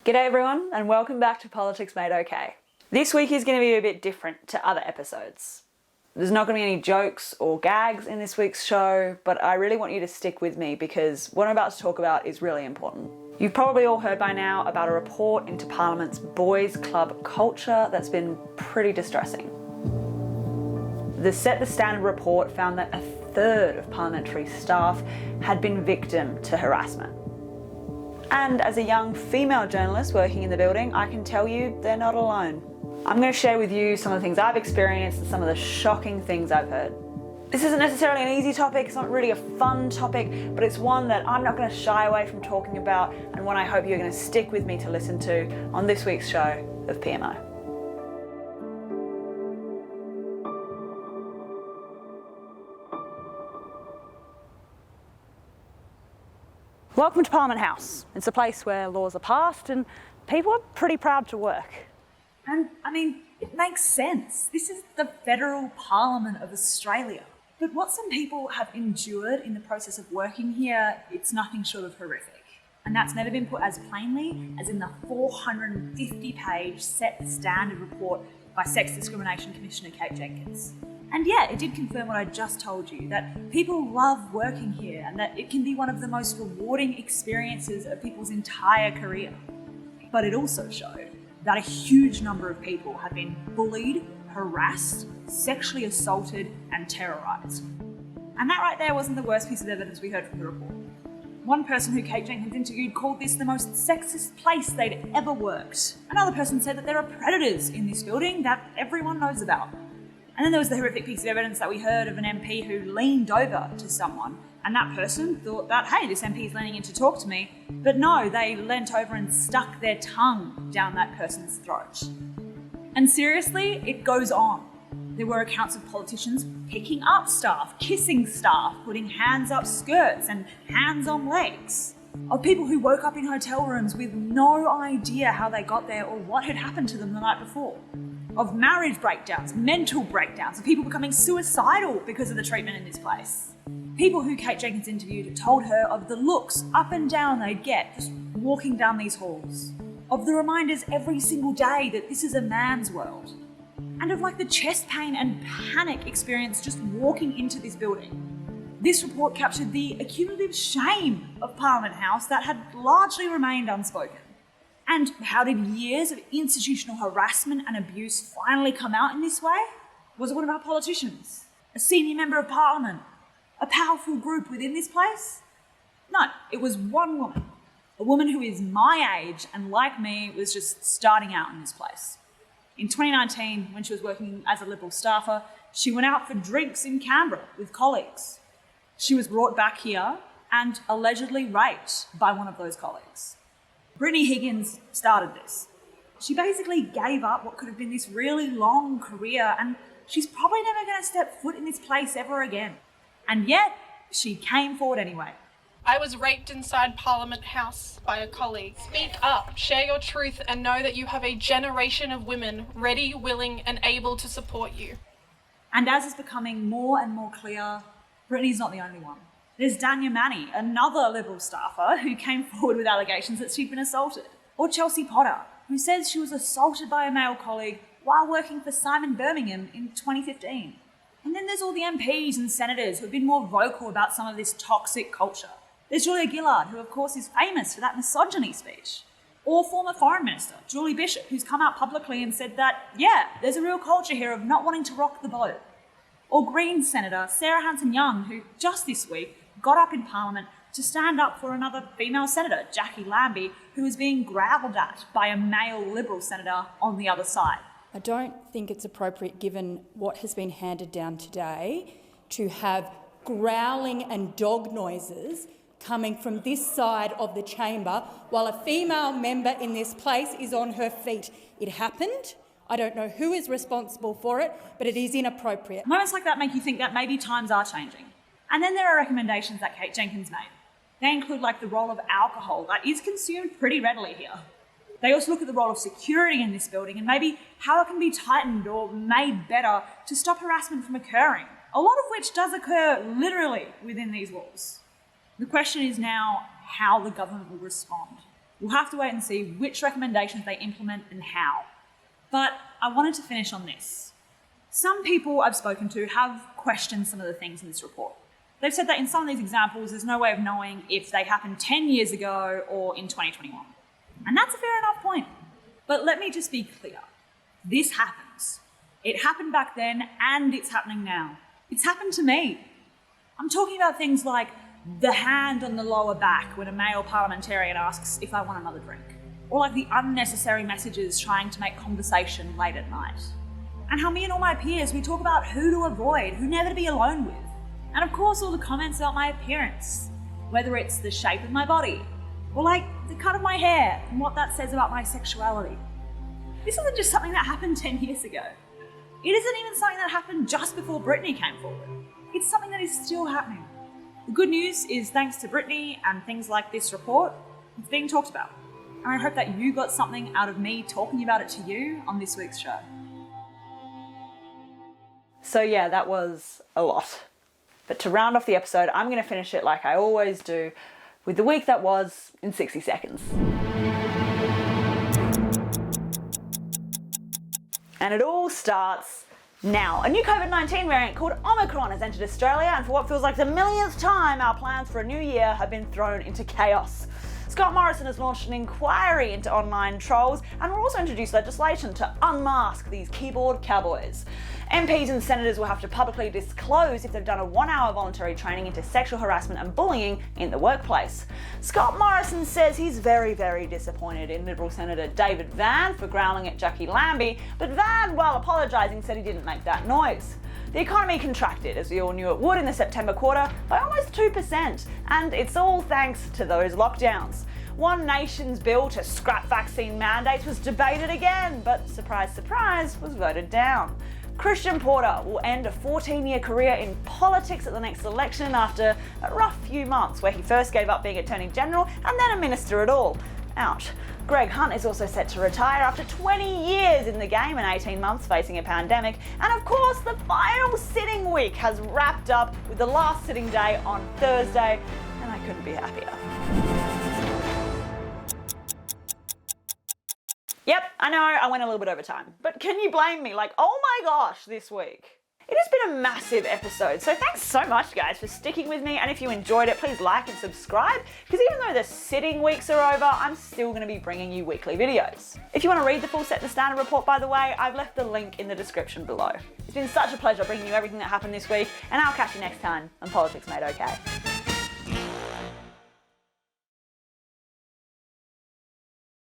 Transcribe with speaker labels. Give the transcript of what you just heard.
Speaker 1: G'day everyone, and welcome back to Politics Made OK. This week is going to be a bit different to other episodes. There's not going to be any jokes or gags in this week's show, but I really want you to stick with me because what I'm about to talk about is really important. You've probably all heard by now about a report into Parliament's boys' club culture that's been pretty distressing. The Set the Standard report found that a third of parliamentary staff had been victim to harassment. And as a young female journalist working in the building, I can tell you they're not alone. I'm going to share with you some of the things I've experienced and some of the shocking things I've heard. This isn't necessarily an easy topic, it's not really a fun topic, but it's one that I'm not going to shy away from talking about and one I hope you're going to stick with me to listen to on this week's show of PMO. Welcome to Parliament House. It's a place where laws are passed and people are pretty proud to work.
Speaker 2: And, it makes sense. This is the Federal Parliament of Australia. But what some people have endured in the process of working here, it's nothing short of horrific. And that's never been put as plainly as in the 450-page Set the Standard report by Sex Discrimination Commissioner Kate Jenkins. And yeah, it did confirm what I just told you, that people love working here and that it can be one of the most rewarding experiences of people's entire career. But it also showed that a huge number of people have been bullied, harassed, sexually assaulted and terrorised. And that right there wasn't the worst piece of evidence we heard from the report. One person who Kate Jenkins interviewed called this the most sexist place they'd ever worked. Another person said that there are predators in this building that everyone knows about. And then there was the horrific piece of evidence that we heard of an MP who leaned over to someone, and that person thought that, hey, this MP is leaning in to talk to me. But no, they leant over and stuck their tongue down that person's throat. And seriously, it goes on. There were accounts of politicians picking up staff, kissing staff, putting hands up skirts and hands on legs. Of people who woke up in hotel rooms with no idea how they got there or what had happened to them the night before. Of marriage breakdowns, mental breakdowns, of people becoming suicidal because of the treatment in this place. People who Kate Jenkins interviewed told her of the looks up and down they'd get just walking down these halls. Of the reminders every single day that this is a man's world. And of the chest pain and panic experience just walking into this building. This report captured the accumulative shame of Parliament House that had largely remained unspoken. And how did years of institutional harassment and abuse finally come out in this way? Was it one of our politicians? A senior member of Parliament? A powerful group within this place? No, it was one woman. A woman who is my age and, like me, was just starting out in this place. In 2019, when she was working as a Liberal staffer, she went out for drinks in Canberra with colleagues. She was brought back here and allegedly raped by one of those colleagues. Brittany Higgins started this. She basically gave up what could have been this really long career, and she's probably never going to step foot in this place ever again. And yet, she came forward anyway.
Speaker 3: I was raped inside Parliament House by a colleague. Speak up, share your truth, and know that you have a generation of women ready, willing, and able to support you.
Speaker 2: And as is becoming more and more clear, Brittany's not the only one. There's Dhanya, another Liberal staffer who came forward with allegations that she'd been assaulted. Or Chelsey, who says she was assaulted by a male colleague while working for Simon Birmingham in 2015. And then there's all the MPs and senators who have been more vocal about some of this toxic culture. There's Gillard, who of course is famous for that misogyny speech. Or former Foreign Minister Julie Bishop, who's come out publicly and said that, yeah, there's a real culture here of not wanting to rock the boat. Or Greens Senator Sarah Hanson-Young, who just this week got up in Parliament to stand up for another female senator, Jackie Lambie, who was being growled at by a male Liberal senator on the other side.
Speaker 4: I don't think it's appropriate, given what has been handed down today, to have growling and dog noises coming from this side of the chamber while a female member in this place is on her feet. It happened. I don't know who is responsible for it, but it is inappropriate.
Speaker 2: Moments like that make you think that maybe times are changing. And then there are recommendations that Kate Jenkins made. They include the role of alcohol that is consumed pretty readily here. They also look at the role of security in this building and maybe how it can be tightened or made better to stop harassment from occurring, a lot of which does occur literally within these walls. The question is now how the government will respond. We'll have to wait and see which recommendations they implement and how. But I wanted to finish on this. Some people I've spoken to have questioned some of the things in this report. They've said that in some of these examples, there's no way of knowing if they happened 10 years ago or in 2021. And that's a fair enough point. But let me just be clear. This happens. It happened back then and it's happening now. It's happened to me. I'm talking about things like the hand on the lower back when a male parliamentarian asks if I want another drink. Or like the unnecessary messages trying to make conversation late at night. And how me and all my peers, we talk about who to avoid, who never to be alone with. And of course, all the comments about my appearance, whether it's the shape of my body, or like the cut of my hair and what that says about my sexuality. This isn't just something that happened 10 years ago. It isn't even something that happened just before Brittany came forward. It's something that is still happening. The good news is thanks to Brittany and things like this report, it's being talked about. And I hope that you got something out of me talking about it to you on this week's show.
Speaker 1: So yeah, that was a lot. But to round off the episode, I'm going to finish it like I always do, with the week that was in 60 seconds. And it all starts now. A new COVID-19 variant called Omicron has entered Australia, and for what feels like the millionth time, our plans for a new year have been thrown into chaos. Scott Morrison has launched an inquiry into online trolls and will also introduce legislation to unmask these keyboard cowboys. MPs and senators will have to publicly disclose if they've done a 1-hour voluntary training into sexual harassment and bullying in the workplace. Scott Morrison says he's very, very disappointed in Liberal Senator David Van for growling at Jackie Lambie, but Van, while apologising, said he didn't make that noise. The economy contracted, as we all knew it would in the September quarter, by almost 2%, and it's all thanks to those lockdowns. One Nation's bill to scrap vaccine mandates was debated again, but surprise, surprise, was voted down. Christian Porter will end a 14-year career in politics at the next election after a rough few months where he first gave up being Attorney General and then a minister at all. Ouch. Greg Hunt is also set to retire after 20 years in the game and 18 months facing a pandemic. And of course, the final sitting week has wrapped up with the last sitting day on Thursday, and I couldn't be happier. Yep, I know I went a little bit over time, but can you blame me? Like, oh my gosh, this week. It has been a massive episode, so thanks so much guys for sticking with me, and if you enjoyed it, please like and subscribe, because even though the sitting weeks are over, I'm still going to be bringing you weekly videos. If you want to read the full Set the Standard report, by the way, I've left the link in the description below. It's been such a pleasure bringing you everything that happened this week, and I'll catch you next time on Politics Made OK.